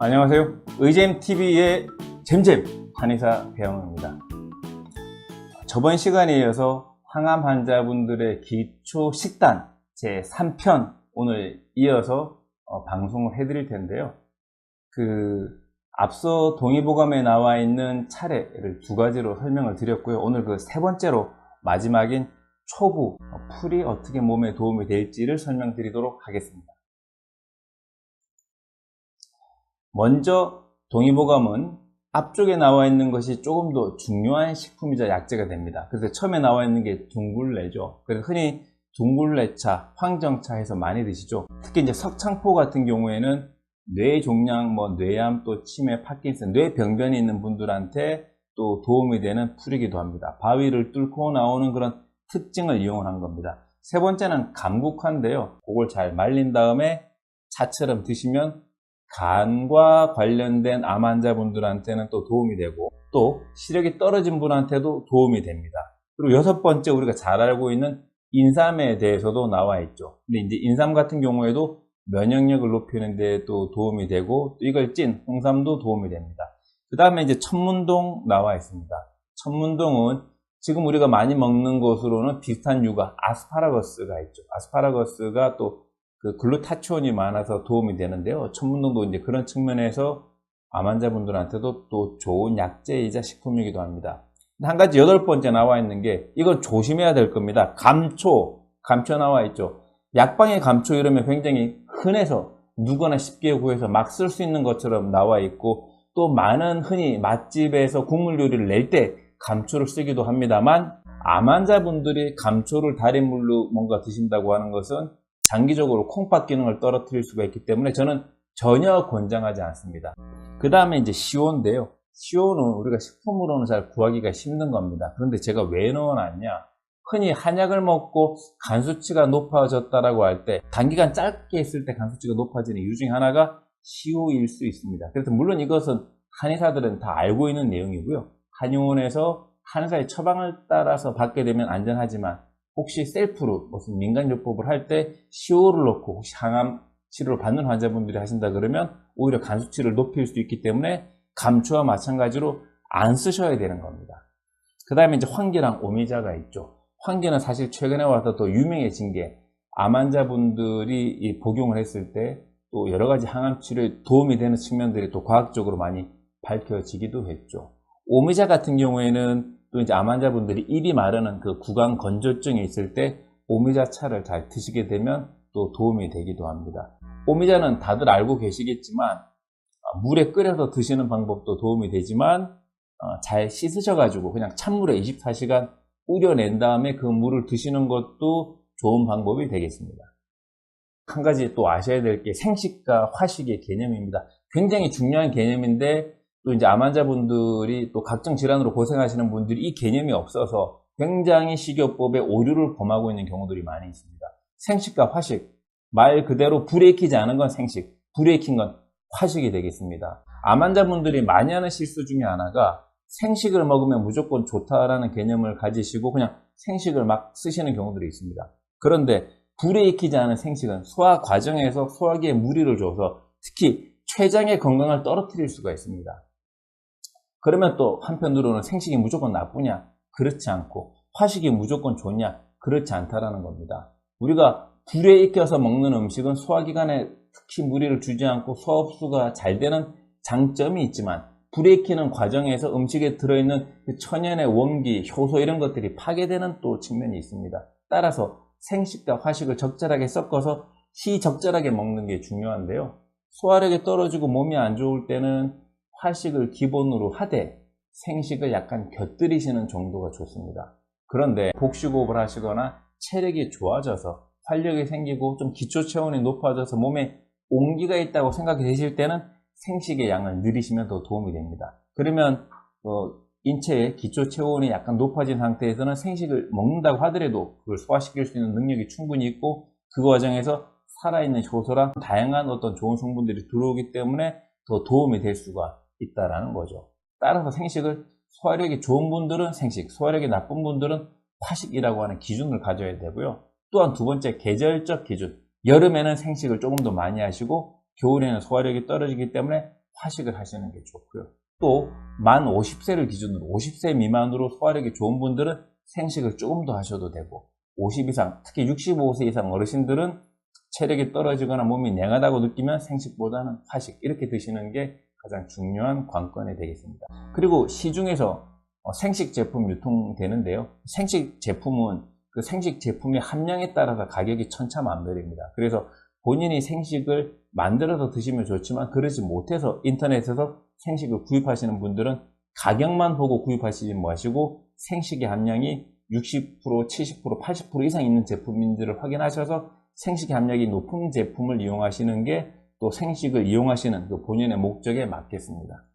안녕하세요. 의잼TV의 잼잼 한의사 배영호입니다. 저번 시간에 이어서 항암 환자분들의 기초 식단 제3편 오늘 이어서 방송을 해드릴 텐데요. 앞서 동의보감에 나와 있는 차례를 두 가지로 설명을 드렸고요. 오늘 그 세 번째로 마지막인 초부 풀이 어떻게 몸에 도움이 될지를 설명드리도록 하겠습니다. 먼저 동의보감은 앞쪽에 나와 있는 것이 조금 더 중요한 식품이자 약재가 됩니다. 그래서 처음에 나와 있는 게 둥굴레죠. 그래서 흔히 둥굴레차, 황정차 해서 많이 드시죠. 특히 이제 석창포 같은 경우에는 뇌종양, 뇌암, 또 치매, 파킨슨, 뇌병변이 있는 분들한테 또 도움이 되는 풀이기도 합니다. 바위를 뚫고 나오는 그런 특징을 이용한 겁니다. 세 번째는 감국화인데요. 그걸 잘 말린 다음에 차처럼 드시면 간과 관련된 암 환자분들한테는 또 도움이 되고 또 시력이 떨어진 분한테도 도움이 됩니다. 그리고 여섯 번째 우리가 잘 알고 있는 인삼에 대해서도 나와 있죠. 근데 이제 인삼 같은 경우에도 면역력을 높이는 데 또 도움이 되고 또 이걸 찐 홍삼도 도움이 됩니다. 그 다음에 이제 천문동 나와 있습니다. 천문동은 지금 우리가 많이 먹는 것으로는 비슷한 유가 아스파라거스가 있죠. 아스파라거스가 또 글루타치온이 많아서 도움이 되는데요. 천문동도 이제 그런 측면에서 암 환자분들한테도 또 좋은 약재이자 식품이기도 합니다. 한 가지 여덟 번째 나와 있는 게 이건 조심해야 될 겁니다. 감초 나와 있죠. 약방의 감초 이러면 굉장히 흔해서 누구나 쉽게 구해서 막 쓸 수 있는 것처럼 나와 있고 또 많은 흔히 맛집에서 국물 요리를 낼 때 감초를 쓰기도 합니다만 암 환자분들이 감초를 달인물로 뭔가 드신다고 하는 것은 장기적으로 콩팥 기능을 떨어뜨릴 수가 있기 때문에 저는 전혀 권장하지 않습니다. 그 다음에 이제 시오인데요. 시오는 우리가 식품으로는 잘 구하기가 힘든 겁니다. 그런데 제가 왜 넣어놨냐? 흔히 한약을 먹고 간 수치가 높아졌다라고 할 때 단기간 짧게 있을 때 간 수치가 높아지는 이유 중에 하나가 시오일 수 있습니다. 그래서 물론 이것은 한의사들은 다 알고 있는 내용이고요. 한의원에서 한의사의 처방을 따라서 받게 되면 안전하지만 혹시 셀프로 무슨 민간요법을 할 때 시오를 넣고 혹시 항암 치료를 받는 환자분들이 하신다 그러면 오히려 간 수치를 높일 수 있기 때문에 감초와 마찬가지로 안 쓰셔야 되는 겁니다. 그 다음에 이제 황계랑 오미자가 있죠. 황계는 사실 최근에 와서 더 유명해진 게 암 환자분들이 복용을 했을 때 또 여러 가지 항암 치료에 도움이 되는 측면들이 또 과학적으로 많이 밝혀지기도 했죠. 오미자 같은 경우에는 또 이제 암 환자분들이 입이 마르는 그 구강 건조증이 있을 때 오미자차를 잘 드시게 되면 또 도움이 되기도 합니다. 오미자는 다들 알고 계시겠지만 물에 끓여서 드시는 방법도 도움이 되지만 잘 씻으셔가지고 그냥 찬물에 24시간 우려낸 다음에 그 물을 드시는 것도 좋은 방법이 되겠습니다. 한 가지 또 아셔야 될 게 생식과 화식의 개념입니다. 굉장히 중요한 개념인데 또 이제 암 환자분들이 또 각종 질환으로 고생하시는 분들이 이 개념이 없어서 굉장히 식이요법에 오류를 범하고 있는 경우들이 많이 있습니다. 생식과 화식, 말 그대로 불에 익히지 않은 건 생식, 불에 익힌 건 화식이 되겠습니다. 암 환자분들이 많이 하는 실수 중에 하나가 생식을 먹으면 무조건 좋다라는 개념을 가지시고 그냥 생식을 막 쓰시는 경우들이 있습니다. 그런데 불에 익히지 않은 생식은 소화 과정에서 소화기에 무리를 줘서 특히 췌장의 건강을 떨어뜨릴 수가 있습니다. 그러면 또 한편으로는 생식이 무조건 나쁘냐? 그렇지 않고 화식이 무조건 좋냐? 그렇지 않다라는 겁니다. 우리가 불에 익혀서 먹는 음식은 소화기관에 특히 무리를 주지 않고 소화 흡수가 잘 되는 장점이 있지만 불에 익히는 과정에서 음식에 들어있는 그 천연의 원기, 효소 이런 것들이 파괴되는 또 측면이 있습니다. 따라서 생식과 화식을 적절하게 섞어서 시적절하게 먹는 게 중요한데요. 소화력이 떨어지고 몸이 안 좋을 때는 화식을 기본으로 하되 생식을 약간 곁들이시는 정도가 좋습니다. 그런데 복식호흡을 하시거나 체력이 좋아져서 활력이 생기고 좀 기초 체온이 높아져서 몸에 온기가 있다고 생각이 되실 때는 생식의 양을 늘리시면 더 도움이 됩니다. 그러면 인체의 기초 체온이 약간 높아진 상태에서는 생식을 먹는다고 하더라도 그걸 소화시킬 수 있는 능력이 충분히 있고 그 과정에서 살아있는 효소랑 다양한 어떤 좋은 성분들이 들어오기 때문에 더 도움이 될 수가 있다라는 거죠. 따라서 생식을 소화력이 좋은 분들은 생식, 소화력이 나쁜 분들은 화식이라고 하는 기준을 가져야 되고요. 또한 두 번째 계절적 기준. 여름에는 생식을 조금 더 많이 하시고 겨울에는 소화력이 떨어지기 때문에 화식을 하시는 게 좋고요. 또 만 50세를 기준으로 50세 미만으로 소화력이 좋은 분들은 생식을 조금 더 하셔도 되고, 50 이상, 특히 65세 이상 어르신들은 체력이 떨어지거나 몸이 냉하다고 느끼면 생식보다는 화식, 이렇게 드시는 게 가장 중요한 관건이 되겠습니다. 그리고 시중에서 생식 제품 유통되는데요. 생식 제품은 그 생식 제품의 함량에 따라서 가격이 천차만별입니다. 그래서 본인이 생식을 만들어서 드시면 좋지만, 그러지 못해서 인터넷에서 생식을 구입하시는 분들은 가격만 보고 구입하시지 마시고 생식의 함량이 60%, 70%, 80% 이상 있는 제품인지를 확인하셔서 생식의 함량이 높은 제품을 이용하시는 게 또 생식을 이용하시는 그 본인의 목적에 맞겠습니다.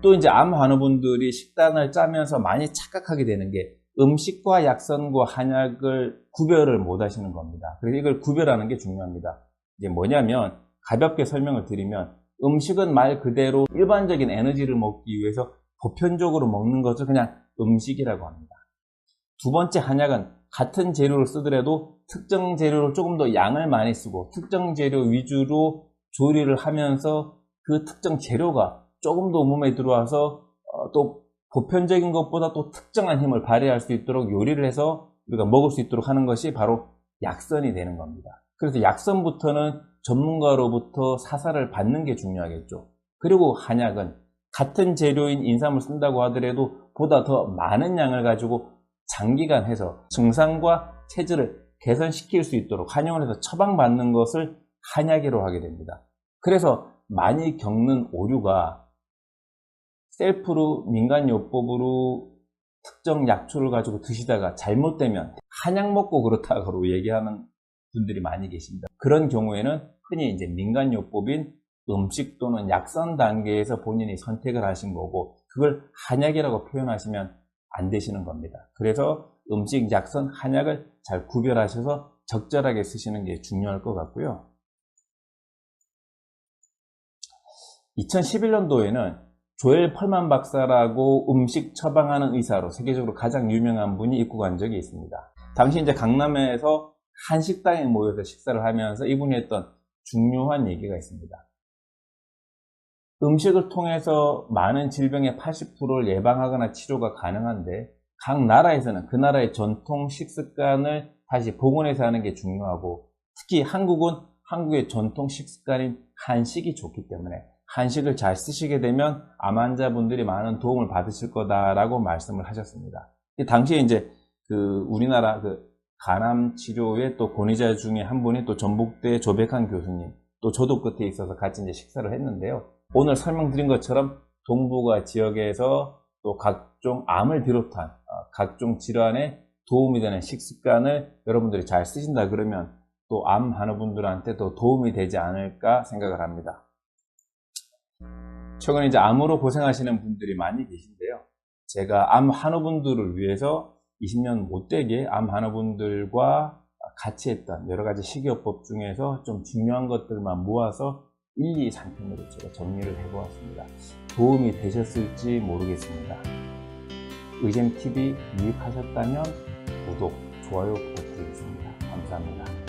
또 이제 암 환우분들이 식단을 짜면서 많이 착각하게 되는 게 음식과 약선과 한약을 구별을 못 하시는 겁니다. 그래서 이걸 구별하는 게 중요합니다. 이게 뭐냐면, 가볍게 설명을 드리면, 음식은 말 그대로 일반적인 에너지를 먹기 위해서 보편적으로 먹는 것을 그냥 음식이라고 합니다. 두 번째, 한약은 같은 재료를 쓰더라도 특정 재료를 조금 더 양을 많이 쓰고 특정 재료 위주로 조리를 하면서 그 특정 재료가 조금 더 몸에 들어와서 또 보편적인 것보다 또 특정한 힘을 발휘할 수 있도록 요리를 해서 우리가 먹을 수 있도록 하는 것이 바로 약선이 되는 겁니다. 그래서 약선부터는 전문가로부터 사사를 받는 게 중요하겠죠. 그리고 한약은 같은 재료인 인삼을 쓴다고 하더라도 보다 더 많은 양을 가지고 장기간 해서 증상과 체질을 개선시킬 수 있도록 한의원에서 처방받는 것을 한약이라고 하게 됩니다. 그래서 많이 겪는 오류가, 셀프로 민간요법으로 특정 약초를 가지고 드시다가 잘못되면 한약 먹고 그렇다고 얘기하는 분들이 많이 계십니다. 그런 경우에는 흔히 이제 민간요법인 음식 또는 약선 단계에서 본인이 선택을 하신 거고, 그걸 한약이라고 표현하시면 안 되시는 겁니다. 그래서 음식, 약선, 한약을 잘 구별하셔서 적절하게 쓰시는 게 중요할 것 같고요. 2011년도에는 조엘 펄만 박사라고 음식 처방하는 의사로 세계적으로 가장 유명한 분이 입국한 적이 있습니다. 당시 이제 강남에서 한 식당에 모여서 식사를 하면서 이분이 했던 중요한 얘기가 있습니다. 음식을 통해서 많은 질병의 80%를 예방하거나 치료가 가능한데, 각 나라에서는 그 나라의 전통 식습관을 다시 복원해서 하는 게 중요하고, 특히 한국은 한국의 전통 식습관인 한식이 좋기 때문에 한식을 잘 쓰시게 되면 암 환자분들이 많은 도움을 받으실 거다라고 말씀을 하셨습니다. 당시에 이제 우리나라 간암 치료의 또 권위자 중에 한 분이 또 전북대 조백한 교수님, 또 저도 끝에 있어서 같이 이제 식사를 했는데요. 오늘 설명드린 것처럼 동북아 지역에서 또 각종 암을 비롯한 각종 질환에 도움이 되는 식습관을 여러분들이 잘 쓰신다 그러면 또 암 환우분들한테 더 도움이 되지 않을까 생각을 합니다. 최근에 이제 암으로 고생하시는 분들이 많이 계신데요. 제가 암 환우분들을 위해서 20년 못되게 암 환우분들과 같이 했던 여러 가지 식이요법 중에서 좀 중요한 것들만 모아서 1, 2 상편으로 제가 정리를 해보았습니다. 도움이 되셨을지 모르겠습니다. 의잼TV 유익하셨다면 구독, 좋아요 부탁드리겠습니다. 감사합니다.